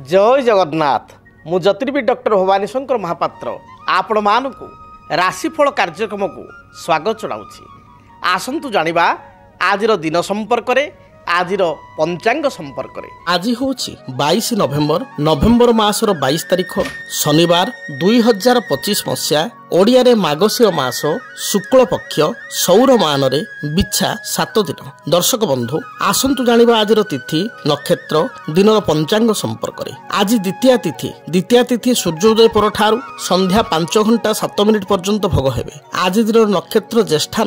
जय जगन्नाथ मु ज्योतिर्विद डॉक्टर भवानी शंकर महापात्र आपण मानकु राशिफल कार्यक्रम को स्वागत चढ़ाऊँगी। आसतु जानिबा आजिर दिन संपर्क रे आजिर पंचांग संपर्क रे। आज हूँ 22 नवेम्बर मासर 22 तारीख शनिवार 2025 मसीहा ओडिया रे मागशीर मास शुक्ल पक्ष सौर मान रे बिछा 7 दिन। दर्शक बंधु आसंतु जानिबा आजिर तिथि नक्षत्र दिनर पंचांग संपर्क रे। आज द्वितीय तिथि सूर्योदय पर ठारू संध्या 5 घंटा 7 मिनिट पर्यंत भोग हेबे। आज दिनर नक्षत्र ज्येष्ठा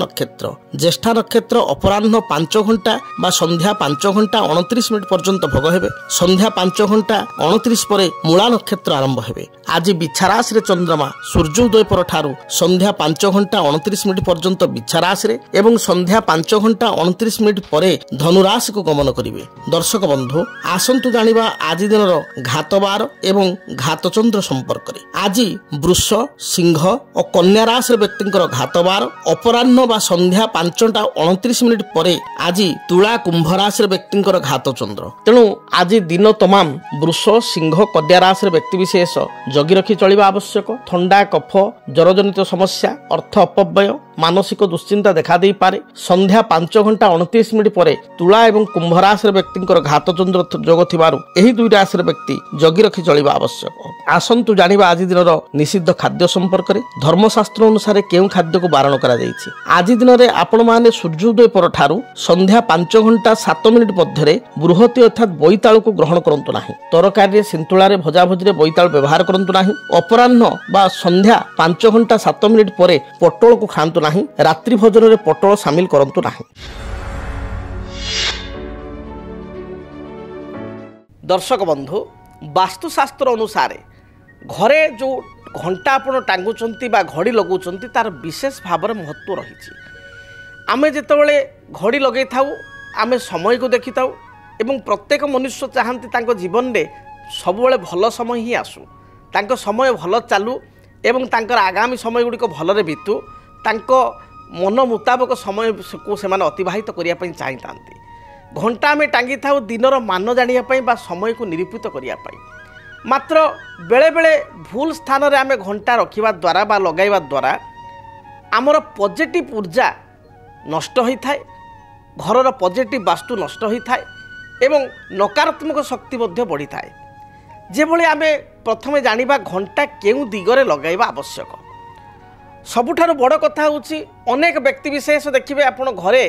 नक्षत्र अपराह्न 5 घंटा बा संध्या 5 घंटा 29 मिनिट पर्यंत भोग हेबे। संध्या 5 घंटा 29 परे मूला नक्षत्र आरंभ हेबे। आज बिछा राशि रे चंद्रमा सूर्योदय पर ठारू संध्या 5 घंटा 29 मिनिट पर्यंत बिछा राशि रे एवं संध्या 5 घंटा 29 मिनिट परे धनु राशि को गमन करिवे। दर्शक बंधु आसंतु जानिबा आज दिनर घातबार एवं घातचंद्र संपर्क रे। आज वृष सिंह और कन्या राशि व्यक्तिंकर घातबार अपराह्न बा संध्या 5टा 29 मिनिट परे आज तुला कुंभ राशि व्यक्तिंकर घातचंद्र। तेणु आज दिन तमाम वृष सिंह कन्या राशि व्यक्ति विशेष जगी रखी चलिबा आवश्यक। थंडा कफ जरजनित समस्या अर्थ अपव्यय मानसिक दुश्चिंता देखा दे पारे। संध्या 5 घंटा 29 मिनिट परे तुला एवं कुंभ राशि व्यक्तिंकर घातचंद्र जोग थिबारु एही दुई राशि व्यक्ति जगी रखी चलिबा आवश्यक। आसंतु जानिबा आज दिनर निषिद्ध खाद्य संपर्क रे। धर्मशास्त्र अनुसार केउ खाद्य को बारण करा जायछि। आज दिन रे आपण माने सूर्योदय पर ठारू संध्या 5 घंटा 7 मिनिट मध्य बृहति अर्थात बोईताल को ग्रहण करंतु नाही। तरकारी रे सिंतुळा रे भजाभजी रे बोईताल व्यवहार करंतु नाही। अपराह्न बा संध्या 5 घंटा 7 मिनिट परे पटोल को खांतु नाही। रात्रि भोजन रे पटोल शामिल करंतु नाही। दर्शक बंधु वास्तुशास्त्र अनुसार घरे जो घंटा आपण टांगुचंती बा घड़ी लगौचंती तार विशेष भाव में महत्व रही। आमे जेतेबेले घड़ी लगे थाउ आमे समय को देखि थाउ एवं प्रत्येक मनुष्य चाहती तांको जीवन में सबुबले भल समय ही आसू, तांको समय भल चालू एवं तांकर आगामी समय गुड़िक भलरे बीतू, तांको मन मुताबक समय को सेमाने अतिबाहित करिया पई चाहि तांती। घंटा आमे टांगी थाउ दिनर मान जानिया पई बा समय को निरूपित करिया पई। मात्र बेले बेले भूल स्थान रे आमे घंटा रखिबा द्वारा बा लगाइबा द्वारा आमर पॉजिटिव ऊर्जा नष्ट होई थाए, घरर पॉजिटिव वास्तु नष्ट होई थाए एवं नकारात्मक शक्ति मध्य बढ़ी थाए। जेभली आमे प्रथमे जानिबा घंटा केउ दिगरे लगाइबा आवश्यक। सबुठारु बड़ कथा होछि अनेक व्यक्ति विशेष देखिबे आपण घरे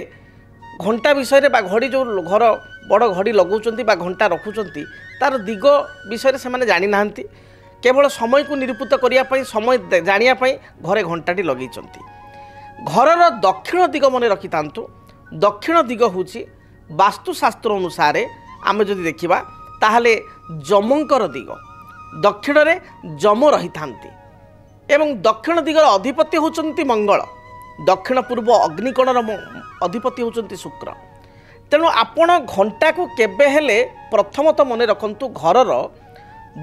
घंटा विषय बा घड़ी जो घर बड़ घड़ी लगौचंती बा घंटा रखुचंती तार दिग विषय से माने जानि नाहंती। केवल समय को निरूपित करिया पई समय जानिया पई घरे घंटाटी लगैचंती। घरर दक्षिण दिग मने रखि तांतु। दक्षिण दिग होछि वास्तुशास्त्र अनुसार आमे जदि देखिबा ताहले जमंकर दिग। दक्षिण रे जम रही थांती एवं दक्षिण दिगर अधिपति होचंती मंगल। दक्षिण पूर्व अग्निकोणर अधिपति होचंती शुक्र। तेणु आपण घंटा को केबे हेले प्रथमत मने रखंतु घरर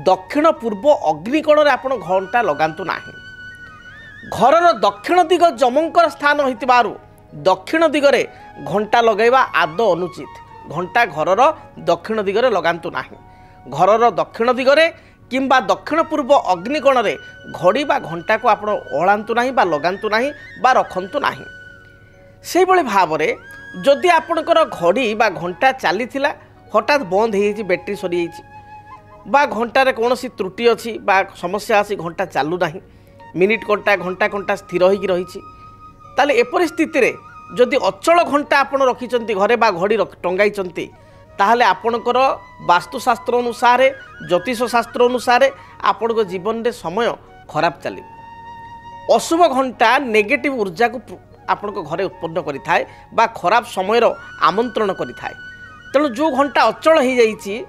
दक्षिण पूर्व अग्निकोण रे आपण घंटा लगांतु नाही। घरर दक्षिण दिग जमंकर स्थान होइतिबारु दक्षिण दिगरे घंटा लगाइबा आदौ अनुचित। घंटा घरर दक्षिण दिगरे लगांतु नाही। घरर दक्षिण दिगरे किंबा दक्षिण पूर्व अग्निकोण रे घड़ी बा घंटा को आपण ओळांतु नाही बा लगांतु नाही बा रखंतु नाही। सेहि भली भाबरे जदि आपणकर घड़ी बा घंटा चलीथिला हठात बंद हो बैटरी सरी बा घंटार कौन त्रुटि अच्छी बा समस्या आसी घंटा चालू ना मिनिट घंटा घंटा स्थिर होगी रही ताले एपरि स्थिति रे जदि अचल घंटा आपण रखिचंती घरे बा घड़ी टंगाइचंती ताहले आपणकर वास्तुशास्त्र अनुसार ज्योतिष शास्त्र अनुसार आपण जीवन रे समय खराब चलिबो। अशुभ घंटा नेगेटिव ऊर्जा को आपण घरे उत्पन्न करि थाए बा खराब समयर आमंत्रण करि थाए। तेणु जो घंटा अचल हो जाइछि,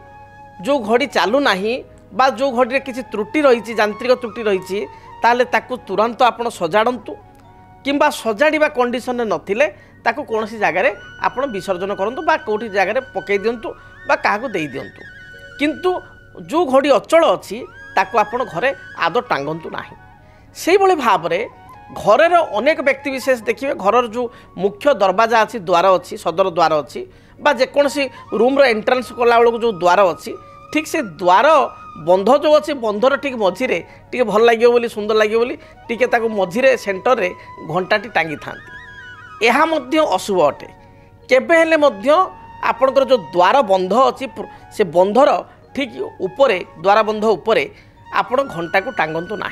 जो घड़ी चालू नाही बा जो घड़ी रे किछि त्रुटि रही यांत्रिक त्रुटि रही ताले ताकू तुरंत आपण सजाड़ंतु किंबा सजाड़िबा कंडीशन रे नथिले ताकू कोनोसी जगह रे आपण विसर्जन करंतु बा कोठी जगह रे पकई दियंतु बा काहाकू देई दियंतु। किंतु जो घड़ी अचल अछि ताकू आपण घरे आदौ टांगंतु नाही। सेहि भली भाबरे घरर अनेक व्यक्ति विशेष देखिए घरर जो मुख्य दरवाजा अच्छी द्वार अच्छी सदर द्वार अच्छी बा जेकोसी रूम्र एंट्रांस कला बेलू जो द्वार अच्छी ठीक से द्वार बंध जो अच्छे बंधर ठीक मझिरे टी भल लगे बोली सुंदर लगे बोली टी मझिरे सेंटर रे घंटाटी टांगी था यह अशुभ अटे केबे हेले मध्य आपणकर जो द्वार बंध अच्छी से बंधर ठीक उपरे द्वार बंध उपरे आपण घंटा को टांगतु ना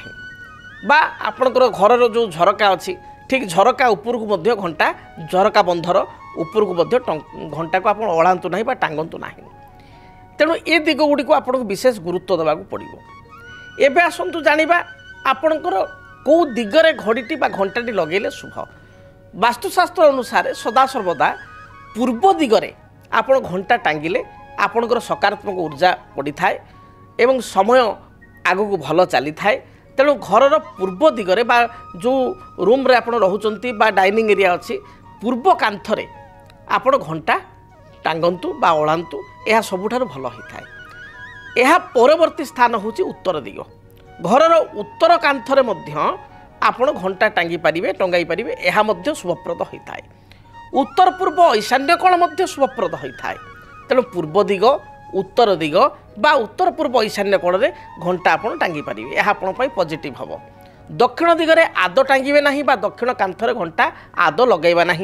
बा आपणकर घर जो झरका अच्छी ठीक झरका उपरकू मध्य घंटा झरका बंधर उपरकू मध्य घंटा को आप ओढ़ातु ना बा टांगतु ना तेणु ए दिग गुड़ी को आपको विशेष गुरुत्व देवाक पड़ो। एबे आसतु जानिबा आपणकर कौ दिगरे घड़ीटी बा घंटाटी लगेले शुभ। वास्तुशास्त्र अनुसार सदा सर्वदा पूर्व दिगरे आपण घंटा टांगिले आपणकर सकारात्मक ऊर्जा पड़ी थाए एवं समय आगक भल चली थाए। तेणु घरर पूर्व दिगरे बा जो रूम रे आपण रहुचंती बा डाइनिंग एरिया अच्छी पूर्व कांथरे आपण घंटा टांगतु बा ओढ़ातु यह सबुठार भल होता है। यह परवर्ती स्थान हूँ उत्तर दिग घरर उत्तर कांथरे मध्य आपण घंटा टांगी पारे टंगाई पारे यह शुभप्रद होता है। उत्तर पूर्व ईशान्य कोण मध्य शुभप्रद होता है। तेणु पूर्व दिग उत्तर दिग बा उत्तर पूर्व ईशान्य कोण में घंटा आपण टांगी पारे यह आपण पॉजिटिव हम। दक्षिण दिगरे आद टांगे ना बा दक्षिण कांथरे घंटा आद लगेबा ना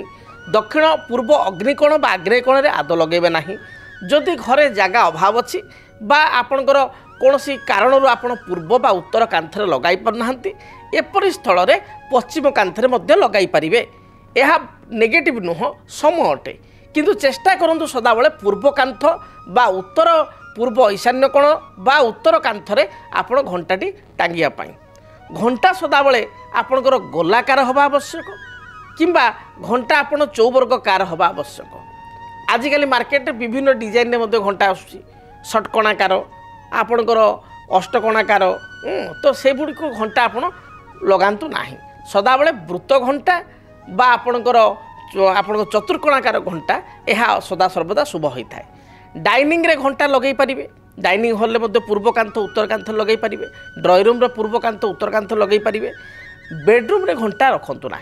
दक्षिण पूर्व अग्निकोण बा आग्नेय कोण में आद लगेबे ना जदि घरे जगह अभाव अच्छी बा आपणकर कौन कारण आपण पूर्व बा उत्तर कांथरे लगाई पारना एपरी स्थल रे पश्चिम कांथरे मध्य लगाई पारिबे यह नेगेटिव नुह सम अटे किंतु चेष्टा करंतु सदाबले पूर्व कांथ बा उत्तर पूर्व ईशान्य कोण बा उत्तर कांथरे आपण घंटाटी टांगिया पाई। घंटा सदाबले आपणकर गोलाकार हवा आवश्यक किंबा घंटा आपण चौवर्गाकार हवा आवश्यक। आजिकल मार्केट विभिन्न डिजाइन में घंटा आसूँ षटकोणाकार आपणकर अष्टकोणाकार तो से गुड़िक घंटा आपण लगातु ना सदाबले वृत्त घंटा बा आपणकर आपण चतुर्कोणाकार घंटा यह सदा सर्वदा शुभ होता है। डाइनिंग रे घंटा लगे पारे डाइनिंग हॉल में पूर्व कांथ उत्तर कांथ लगे पारे ड्रॉइंग रूम रे पूर्व कांथ उत्तर कांथ लगे पारे बेडरूम रे घंटा रखंतु ना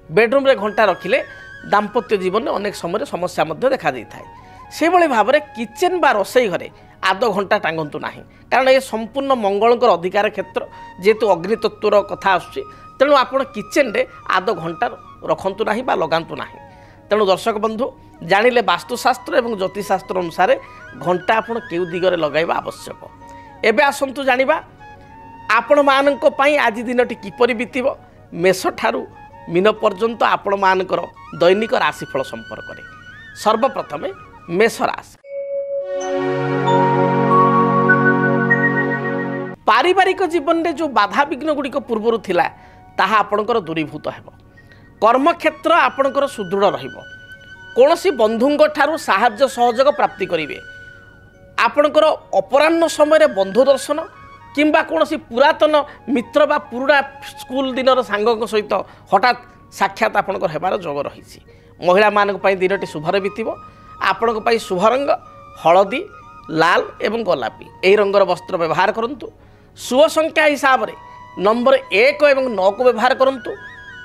बेडरूम रे घंटा रखिले दाम्पत्य जीवन में अनेक समय समस्या देखा थाए से भाव में किचेन बा रोसई घरे आद घंटा टांगतु ना कारण ये संपूर्ण मंगलकर अधिकार क्षेत्र जेहेतु अग्नितत्वर कथा आसूँ तेणु आप किचेन रे आद घंटा रखंतु ना बा लगातु ना। तेणु दर्शक बंधु जानिले वास्तुशास्त्र एवं ज्योतिषशास्त्र अनुसार घंटा आपण केउ दिगरे लगाइबा आवश्यक। एबे आसंतु जानिबा आपण मानक पई आज दिनटी किपरि बीतिबो मेष ठारू मीन पर्यंत आपण मानकर दैनिक राशिफल संपर्क में। सर्वप्रथमे मेष राशि पारिवारिक जीवन में जो बाधा विघ्न गुड़िक पूर्वर थिला ताहा आपणकर दूरीभूत हेबो। कर्मक्षेत्र आपणकर सुदृढ़ रहिबो। कोनोसी बंधुंक ठारू साहाय्य सहयोग प्राप्ति करिवे। आपणकर अपराह्न समय बंधु दर्शन किंबा कोनोसी पुरातन मित्र बा पुराणा स्कूल दिनर सांगक सहित हठात साक्षात आपणकर हेबार जोग रही। महिला मानक पई दिनटी शुभरे बीतिबो। आपणक पई शुभ रंग हलदी लाल एवं गोलापी एही रंगर वस्त्र व्यवहार करंतु। शुभ संख्या हिसाब रे नंबर 1 एवं 9 को व्यवहार करंतु।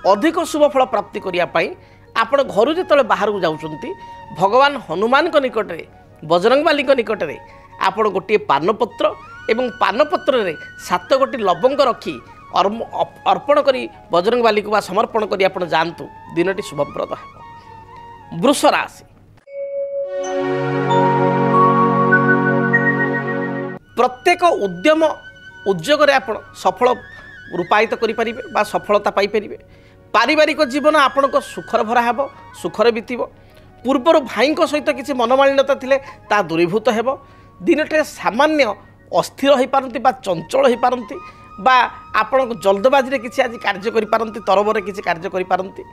अधिक शुभ फल प्राप्ति करिया पई आपण घर जेतले बाहर को जाउचंती भगवान हनुमान को निकट रे बजरंगबाली को निकट रे आपण गोटे पानपत्र एवं पानपत्र रे 7 गोटी लवंग रखी अर्पण करी बजरंगबाली को समर्पण करी आपण जानतु दिनटी शुभप्रद है। वृष राशि प्रत्येक उद्यम उद्योग रे आपण सफल रूपायित करि परिबे बा सफलता पाई परिबे। पारिवारिक जीवन आपण को सुखर भरा हेबो सुखरे बीतिबो। पूर्वर भाई सहित किसी मनमालिन्यता थिले ता दूरीभूत हेबो। दिनटे सामान्य अस्थिर हो पारती बा चंचल हो पारती बा आपण जल्दबाजी रे किसी आज कार्य करि पारती तरबरे किसी कार्य करि पारती।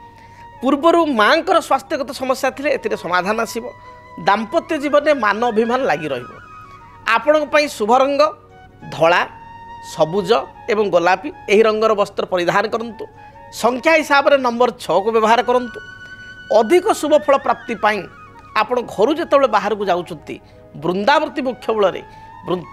पूर्वर मांकर स्वास्थ्यगत समस्या थिले एतिरे समाधान आसीबो। दाम्पत्य जीवन में मान अभिमान लागि रहिबो। आपण पई शुभ रंग धला सबुज एवं गोलापी एही रंगर वस्त्र परिधान करंतु। संख्या हिसाब रे नंबर 6 को व्यवहार करंतु। अधिक शुभ फल प्राप्ति पाई आपण घर जेतबेले बाहर को जाउछंती वृंदावती वृक्ष मूल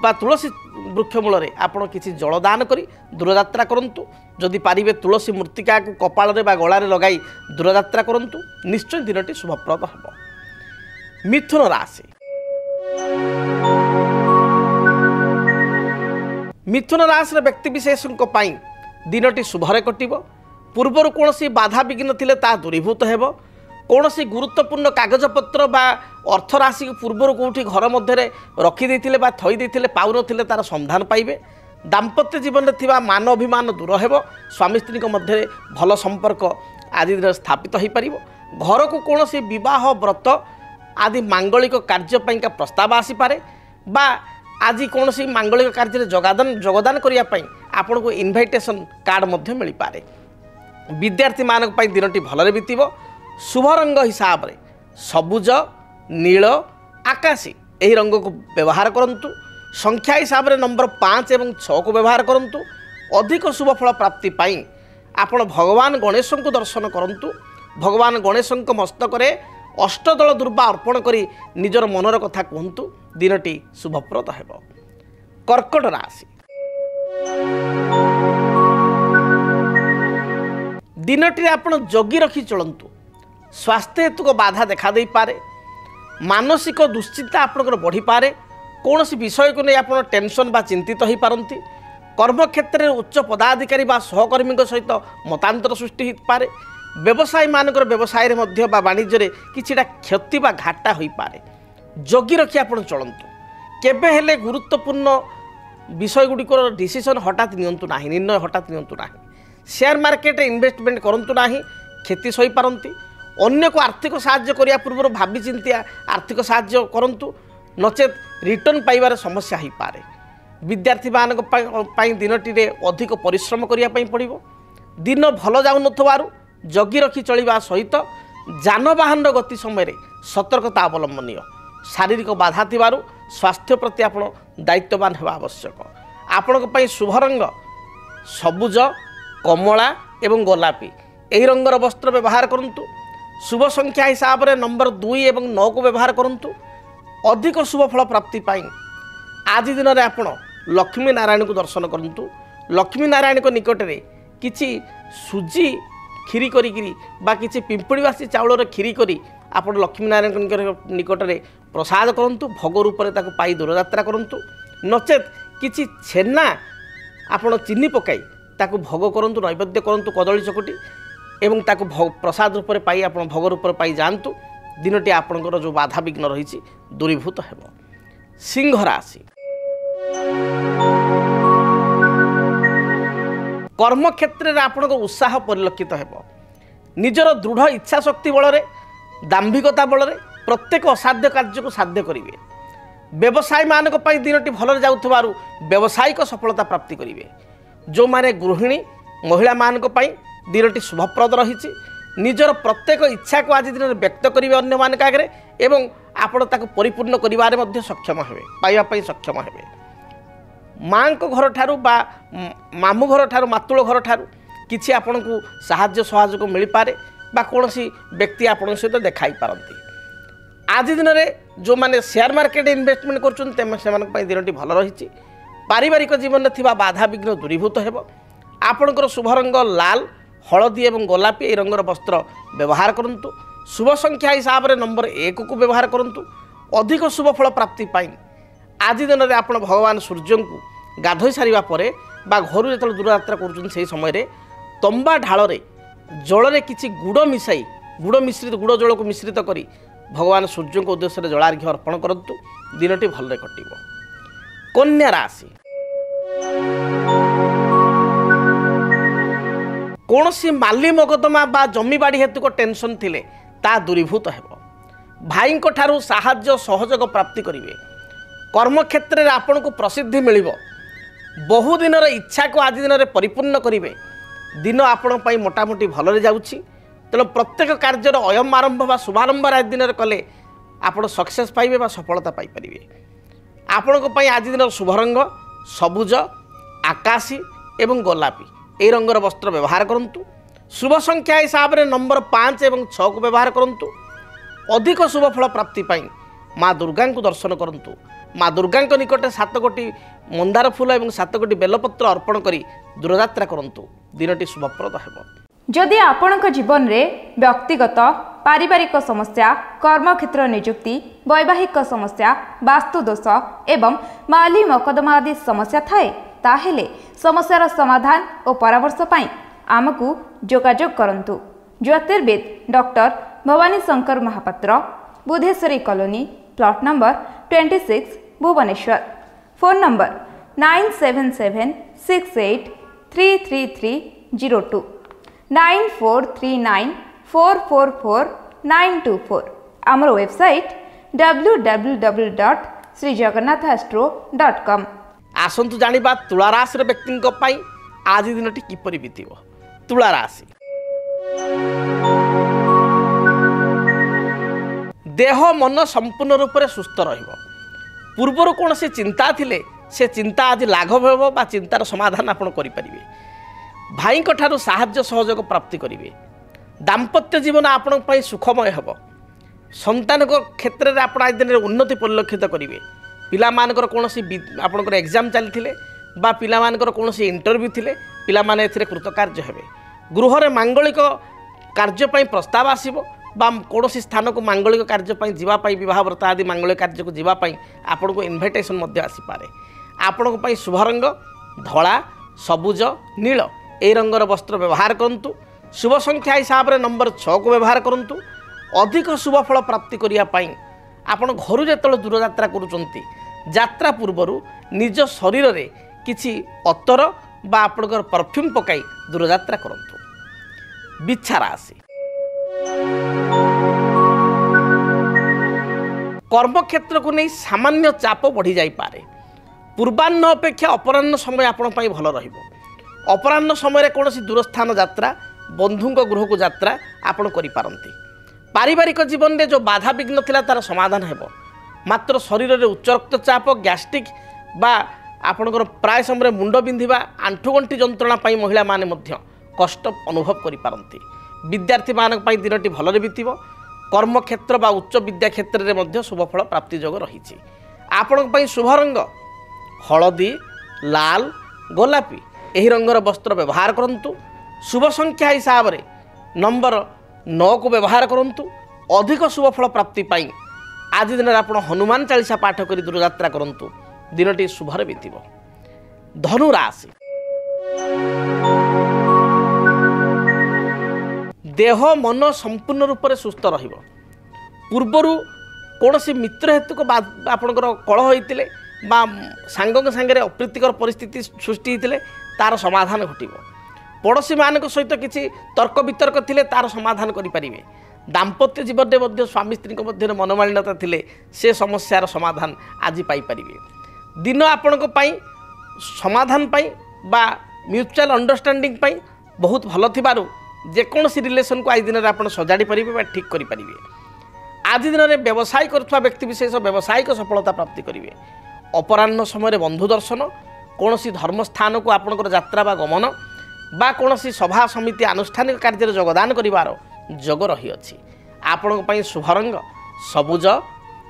बा तुलसी वृक्ष मूल आपण किसी जलदान करी दूरयात्रा करंतु। जदि पारिबे तुलसी मूर्तिका को कपाल रे बा गळारे लगाई दूरयात्रा करंतु निश्चय दिनटी शुभप्रद हेबो। मिथुन राशि मिथुन राशि व्यक्तिशेष दिनटी शुभरे कटिब पूर्वर कौन बाधा विघ्न थिले ता दूरीभूत हेब कौन गुरुत्वपूर्ण कागजपत्र बा अर्थ राशि पूर्वर कौटी घर मध्य रखिदे थईदे पाउन तार संधान पाइबे दाम्पत्य जीवन में थिबा मान अभिमान दूर हेब स्वामी स्त्री मध्य भल संपर्क आदि दिन स्थापित हो पार घर को कौन विवाह व्रत आदि मांगलिक कार्य का प्रस्ताव आसीपे बा आज कौन मांगलिक कार्य जोगदान करने आपण को इनविटेशन कार्ड मध्य मिल पारे विद्यार्थी मानक पई दिनटी भलरे बीतिबो शुभ रंग हिसाब रे सबुज नील आकाशी एही रंग को व्यवहार करंतु संख्या हिसाब रे नंबर 5 एवं 6 को व्यवहार करंतु अधिक शुभ फल प्राप्ति पाई आपण भगवान गणेश को दर्शन करंतु भगवान गणेश मस्तक रे अष्टदल दुर्वा अर्पण करी निजर मनर कथा कहतु दिनटी शुभप्रद हेब कर्कट राशि दिनटी आपण जगी रखी चलतु स्वास्थ्य हेतु को बाधा देखा दे पारे मानसिक दुश्चिंता आपंकर बढ़ी पारे कौन विषय को नहीं आप टेंशन बा चिंतित हो पारती कर्म क्षेत्र में उच्च पदाधिकारी बा सहकर्मी सहित मतांतर सृष्टि हो पारे व्यवसायी मानकर व्यवसाय मध्य बा वाणिज्य किछिटा क्षति बा घाटा हो पारे जगी रखी आप चलतु केबे हेले गुरुत्वपूर्ण विषय गुड़िक डिसीजन हठात नियंतु नाही निर्णय हठात नियंतु नाही शेयर मार्केट इन्वेस्टमेंट करंतु नाही क्षति सही पारंती अन्य को आर्थिक साहाय्य करिया पूर्व भावी चिंतिया आर्थिक साहाय्य करंतु नचेत रिटर्न पाइबार समस्या हो पारे विद्यार्थी मानक पई दिनटी रे अधिक परिश्रम करिया पई पड़िबो दिन भल जाउ नथवारु जगी रखी चलिबा सहित जानवाहन गति समय सतर्कता अवलंबनीय शारीरिक बाधा थिबारु स्वास्थ्य प्रति आपण दायित्ववान हेबा आवश्यक आपणक पई शुभ रंग सबुज कमला एवं गोलापी एही रंगर वस्त्र व्यवहार करंतु शुभ संख्या हिसाब रे नंबर 2 एवं 9 को व्यवहार करंतु अधिक शुभ फल प्राप्ति पाई आज दिन में आपण लक्ष्मी नारायण को दर्शन करंतु लक्ष्मी नारायण को निकट रे किछि सुजी खीरी करी बा किछि पिंपड़ीवासी चाउल खीरी करी आपण लक्ष्मी नारायण निकट रे प्रसाद करंतु भोग रूप में ताको पाई दूरयात्रा करंतु नचेत किछि छेना आपण चीनी पकाई ताको भोग करंतु नैवेद्य करंतु कदली चकटी एवं ताको प्रसाद रूप में पाई आपण भोग रूप में पाई जानतु दिनटी आपणकर जो बाधा विघ्न रही दूरीभूत हेब सिंह राशि कर्म क्षेत्र में आपणक उत्साह परिलक्षित हेब निजर दृढ़ इच्छा शक्ति बल दाम्भिकता बल प्रत्येक असाध्य कार्य को साध्य करेंगे व्यवसायी मानक पई दिनटी भल जाउथबारु व्यावसायिक सफलता प्राप्ति करेंगे जो माने गृहिणी महिला मानक पई दिनटी शुभप्रद रही निजर प्रत्येक इच्छा को आज दिन व्यक्त करेंगे अन्य मान आगे एवं आपण ताको परिपूर्ण करिवारे मध्य सक्षम हेबे पाइबा पई सक्षम हेबे माँ को घर ठारू बा मामू घर ठारू मातुल घर ठारू किछि आपण को साहाय्य सहयोग मिल पारे बा कोनोसी व्यक्ति आपण सहित देखाई पारंती आज दिन में जो माने शेयर मार्केट इन्वेस्टमेंट कर दिनटी भल रही पारिवारिक जीवन में थिबा बाधा विघ्न दूरीभूत हेब आपणकर शुभ रंग लाल हलदी एवं गोलापी ए रंगर वस्त्र व्यवहार करंतु शुभ संख्या हिसाब रे नंबर 1 को व्यवहार करंतु अधिक शुभ फल प्राप्ति पाई आज दिन में आप भगवान सूर्य को गाधोई सारिबा परे बा घर जो दूरयात्रा कर समय तंबा ढाल जल किछि गुड़ मिसाई गुड़ मिश्रित गुड़ जल को मिश्रित करी भगवान सूर्य को उद्देश्य जलार्घ्य अर्पण करंतु दिनटी भलरे कटिबो कन्या राशि कौनसी माली मकदमा बा जमी बाड़ी हेतु को टेंशन थिले ता दूरीभूत हेब भाई को ठारू साहाय्य सहयोग प्राप्ति करेंगे कर्म क्षेत्र में आपन को प्रसिद्धि मिलिबो बहु दिन इच्छा को आज दिन में परिपूर्ण करेंगे दिन आपण पई मोटामोटी भलरे जाउछि तेणु प्रत्येक कार्यर अयम आरंभ बा शुभारंभ आज दिन में कले आप सक्सेस पाइबे बा सफलता पाई परिबे आपण को पई आज दिन शुभ रंग सबुज आकाशी एवं गोलापी ए रंगर वस्त्र व्यवहार करंतु शुभ संख्या हिसाब रे नंबर 5 एवं 6 को व्यवहार करंतु अधिक शुभ फल प्राप्ति पाई माँ दुर्गा को दर्शन करंतु माँ दुर्गा निकट 7 कोटी मंदार फूल एवं 7 कोटी बेलपत्र अर्पण करी दूरयात्रा करंतु दिनटी शुभप्रद हेब जदि आपणक जीवन रे व्यक्तिगत पारिवारिक समस्या कर्मक्षेत्र नियुक्ति वैवाहिक समस्या वास्तुदोष एवं माली मकदमा आदि समस्या थाए ताहेले समस्यार समाधान और परामर्श पाई आमको जोगाजोग करंतु। ज्योतिर्विद doctor Bhavani Shankar Mohapatra, Budheswari colony, plot number 26, Bhubaneswar. Phone number 9776833302 9439444924। आमर वेबसाइट www.srijagannathastro.com। आसंतु जानिबा तुला राशि व्यक्ति आज दिनटी किपरि बीतिब। तुला राशि देह मन संपूर्ण रूप से सुस्थ रहिबो। पूर्वर कौन से चिंता थिले से चिंता आज लाघव हेबो बा चिंतार समाधान आपण करि परिबे। भाई ठारू साहाय्य सहयोग प्राप्ति करिवे। दाम्पत्य जीवन आपण पई सुखमय हेबो। संतान क्षेत्र में आप आज दिन उन्नति परिलक्षित करेंगे। पिला मानकर कौन आपंकर एग्जाम चली बा पिला मानकर कौन इंटरव्यू थिले पिला माने एथिरे कृतकार्य हेबे। गृह में मांगलिक कार्यपाई प्रस्ताव आसीबो बा कौन स्थान को मांगलिक कार्यपाई जीवापाई विवाह व्रत आदि मांगलिक कार्य को जीवापाई आपन को इनविटेशन मध्य आसीपारे। आपण को शुभ रंग धला, सबुज, नील ए रंगर वस्त्र व्यवहार करंतु। शुभ संख्या हिसाब से नंबर 6 को व्यवहार करंतु। अधिक शुभ फल प्राप्ति करने आपण घर जो दूरयात्रा करुँच यात्रा पूर्वर निज शरीर में किछि अतर बा आपणकर परफ्यूम पकाई दूरयात्रा करंतु। बिच्छा राशि कर्मक्षेत्र को नहीं सामान्य चाप बढ़ी जाई पारे। पूर्वाह्न अपेक्षा अपराह्न समय आपण पाई भल रहिबो। अपराह्न समय कौन दूरस्थान यात्रा बंधुंक गृह को यात्रा आपण करि पारंती। पारिवारिक जीवन में जो बाधा विघ्न थिला तार समाधान हेबो। मात्र शरीर में उच्च रक्तचाप, गैस्ट्रिक बा आपणकर प्राय समय मुंड बिंधिबा, आंठुगंठी जंत्रणा पाई महिला माने मध्य कष्ट अनुभव करि पारंती। विद्यार्थी मानक पाई दिनटी भलरे बीतिबो। कर्मक्षेत्र बा उच्च विद्या क्षेत्र में मध्य शुभफल प्राप्ति योग रही। आपणक पाई शुभ रंग हलदी, लाल, गोलापी एही रंगर वस्त्र व्यवहार करंतु। शुभ संख्या हिसाब से नंबर 9 को व्यवहार करंतु। अधिक शुभ फल प्राप्ति पाई आज दिन में आप हनुमान चालीसा पाठ कर दूरयात्रा करंतु। दिनटी शुभरे बीतिब। धनु राशि देह मन संपूर्ण रूप से सुस्थ रहिबो। पूर्वर कौन मित्र हेतु को आपणकर कलह होइतिले बा सांगक सांगे अप्रीतिकर परिस्थिति सृष्टि होइतिले तार समाधान घटिबो। पड़ोशी मान सहित किसी तर्क वितर्क थिले तार समाधान करें। दाम्पत्य जीवन में स्वामी स्त्री मध्य मनोमालिन्यता थिले से समस्यार समाधान आज पाइपर। दिन आपण समाधान पाई बा म्यूचुअल अंडरस्टैंडिंग पाई बहुत भल थिबारु जेकोसी रिलेशन को आज दिन में आप सजाड़ी पारे बा ठीक करें। आज दिन में व्यवसाय करुवा व्यक्ति विशेष व्यावसायिक सफलता प्राप्ति करेंगे। अपराह्न समय बंधु दर्शन, कौन धर्मस्थान को आपणकर यात्रा बा गमन बा कौन सभा समिति आनुष्ठानिक कार्य योगदान करिवार जोग रही अछि। आपण शुभ रंग सबुज,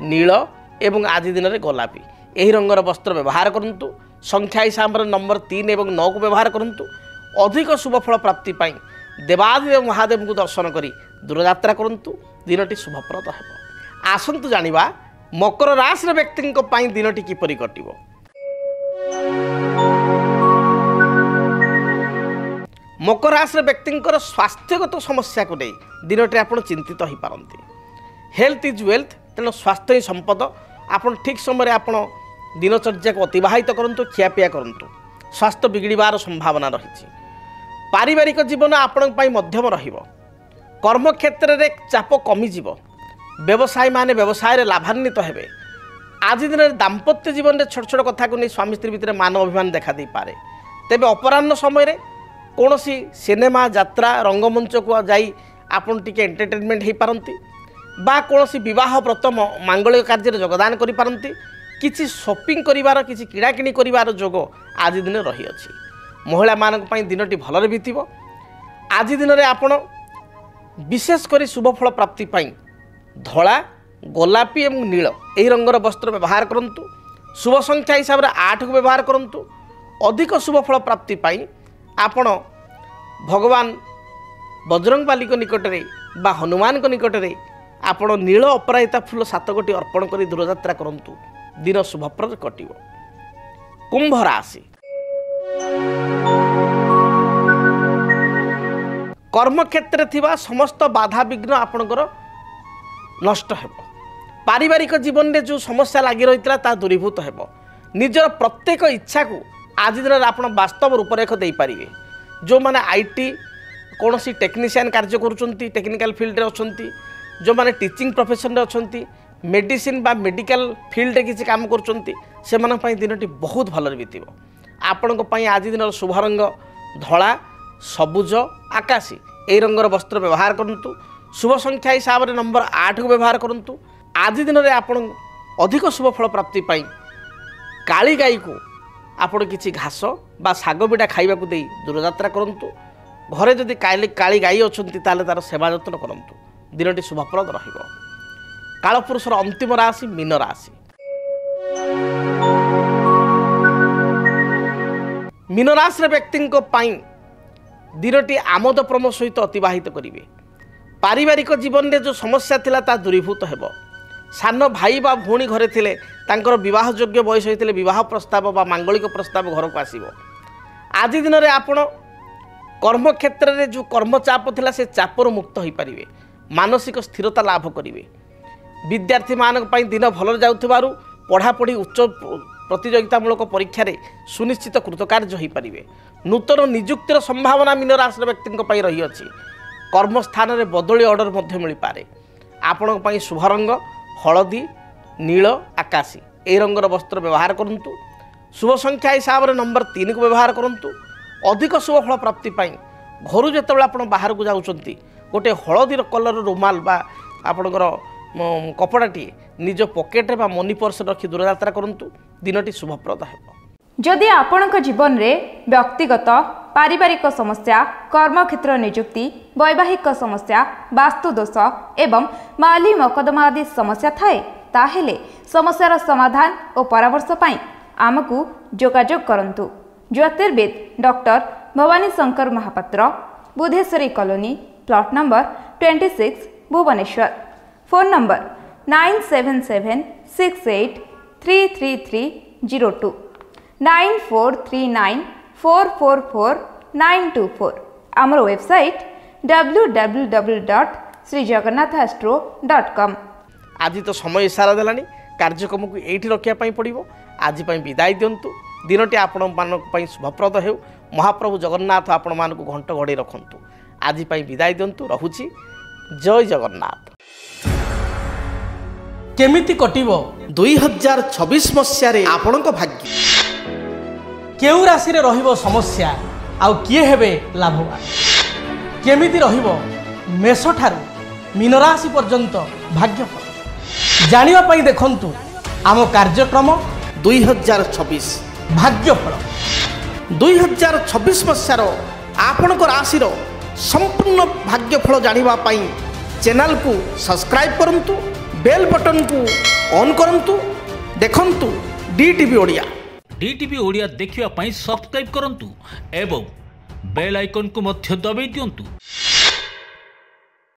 नील एवं आज दिन में गोलापी एही रंगर वस्त्र व्यवहार करंतु। संख्या हिसाब से नंबर 3 एवं 9 को व्यवहार करंतु। अधिक शुभ फल प्राप्ति पाई देवादिदेव महादेव को दर्शन करी दूरयात्रा करंतु। दिनटी शुभप्रद हेबो। आसंतु जानिबा मकर राशि व्यक्ति दिनटी किपरि कटिबो। मकर राशि व्यक्ति स्वास्थ्यगत समस्या को नहीं दिनटे आप चिंतित हो पारती। हेल्थ इज वेल्थ, तेणु स्वास्थ्य ही संपद। आप ठीक समय आप दिनचर्या को अतिवाहित करूँ, खियापिया करूँ, स्वास्थ्य बिगड़बार संभावना रही। पारिवारिक जीवन आपण मध्यम रहिबो। कर्मक्षेत्र में चाप कमिज। व्यवसायी माने व्यवसाय लाभान्वित हेबे। आज दिन में दाम्पत्य जीवन में छोट छोट कथा को नहीं स्वामी स्त्री भितर मान अभिमान देखा दे पारे। तेबे अपराह्न समय कौन सिनेमा यात्रा रंगमंच को जाई आपन टिके एंटरटेनमेंट हो पारती बा कौन विवाह व्रत मांगलिक कार्य योगदान करि पारती। किछि शॉपिंग करिवार किछि किणाकिणी करिवार जोग आज दिन रही अछि। महिला मानक पई दिनटी भलरे बीतिबो। आज दिन में आपण विशेषकर शुभफल प्राप्ति पाई धला, गोलापी एवं नील यही रंगर वस्त्र व्यवहार करंतु। शुभ संख्या हिसाब से 8 को व्यवहार करंतु। अधिक शुभफल प्राप्ति पाई आपण भगवान बजरंगबाली निकट में बा हनुमान निकट में आपण नील अपराजिता फूल 7 गोटी अर्पण कर दूरयात्रा करंतु। दिन शुभप्रद कटिबो। कुंभ राशि কর্মক্ষেত্রে থিবা সমস্ত বাধা বিঘ্ন আপনার নষ্ট ହେବ। পারিবারিক জীবনে যে সমস্যা লাগি রয়েছে তা দূরীভূত ହେବ। নিজের প্রত্যেক ইচ্ছাকে আজ দিনের আপনার বাস্তব রূপরেখ দেইপারে। যে আইটি কৌশি টেকনিশিয়ান কার্য করছেন, টেকনিকাল ফিল্ডে অনেক, যে টিচিং প্রফেসন অনেক, মেডিসিন বা মেডিকাল ফিল্ডে কিছু কাম করছেন, সে দিনটি বহুত ভালরে বিতিব। আপনার আজ দিনের শুভ রঙ ধলা, সবুজ, আকাশী এই রঙর বস্ত্র ব্যবহার করতু। শুভ সংখ্যা হিসাবে নম্বর 8 को ব্যবহার করতু। আজ দিনের আপনার অধিক শুভ ফল প্রাপ্তি পাই কালী গাই को আপনার কিছু ঘাস বা শাগ বিটা খাইবা দেই দূরযাত্রা করতু। ঘরে যদি কালী গাই অনেক তাহলে তার সেবা যত্ন করতু। দিনটি শুভপ্রদ রহিব। কালপুরুষর अंतिम রাশি মীন রাশি। মীন রাশির ব্যক্তি দিনটি আমোদ প্রমোদ সহিত অতিবাহিত করবে। পারিবারিক জীবনে যে সমস্যা লা তা দূরীভূত ହେବ। সান ভাই বা ভৌণী ঘরে থিলে তাঙ্কর বিবাহযোগ্য বয়স হয়েছে বিবাহ প্রস্তাব বা মাঙ্গলিক প্রস্তাব ঘরক আসব। আজ দিନରେ আপন কর্মক্ষেত্রে যে কর্মচাপ লা সে চাপর মুক্ত হয়ে পারিবে। মানসিক স্থিরতা লাভ করবে। विद्यार्थी मानक दिन भल जाऊँ पढ़ापढ़ी उच्च प्रतियोगितामूलक परीक्षा सुनिश्चित कृतकार्य हो पारे। नूतन निजुक्तिर संभावना मीन राशि व्यक्ति रही अछि। कर्मस्थान में बदली ऑर्डर मिल पारे। आपण शुभ रंग हलदी, नील, आकाशी ए रंगर वस्त्र व्यवहार करंतु। शुभ संख्या हिसाब से नंबर 3 को व्यवहार करंतु। अधिक शुभ फल प्राप्ति घर जो आप बाहर को जाऊँच गोटे हलदी कलर रुमाल बा आपणकर कपड़ाटी निज पकेट बा मनी पर्स रखी दूरयात्रा करंतु। दिनटी शुभप्रद है। जदि आपणक जीवन रे व्यक्तिगत पारिवारिक समस्या, कर्मक्षेत्र नियुक्ति, वैवाहिक समस्या, वास्तुदोष एवं माली मकदमा आदि समस्या थाए ताहेले समस्यार समाधान और परामर्श पाई आमकु जोगाजोग करंतु। ज्योतिर्वेद doctor Bhavani Shankar Mohapatra, Budheswari colony, plot number 26, Bhubaneswar. Phone number 9776833302 9439444924। आमर वेबसाइट www.srijagannathastro.com। आज तो समय इशारा देलानी कार्यक्रम को एठी रखिया पई पड़िबो। आज पई विदाय दियंतु। दिनटी आपण मानक पई शुभप्रद हेउ। महाप्रभु जगन्नाथ आपण मान को घंट घड़ी रखंतु। आज पई विदाय दियंतु। रहुची जय जगन्नाथ। केमिति कटिबो 2026 मसियारे आपणक भाग्य। केउ राशि रे रहिबो समस्या आउ किए हेबे लाभवान। केमिति रहिबो मेष ठारू मीन राशि पर्यंत भाग्यफल जानिबा पई देखंतु आम कार्यक्रम 2026 भाग्यफल। 2026 मसियारो आपणक राशि संपूर्ण भाग्यफल जानिबा पई चैनल को सब्सक्राइब करंतु। बेल बटन को ऑन करंतु। देखंतु डीटीवी ओडिया। डीटीवी ओडिया देखिवा पई सब्सक्राइब करंतु एवं बेल आइकन को मध्य दबाई दियंतु।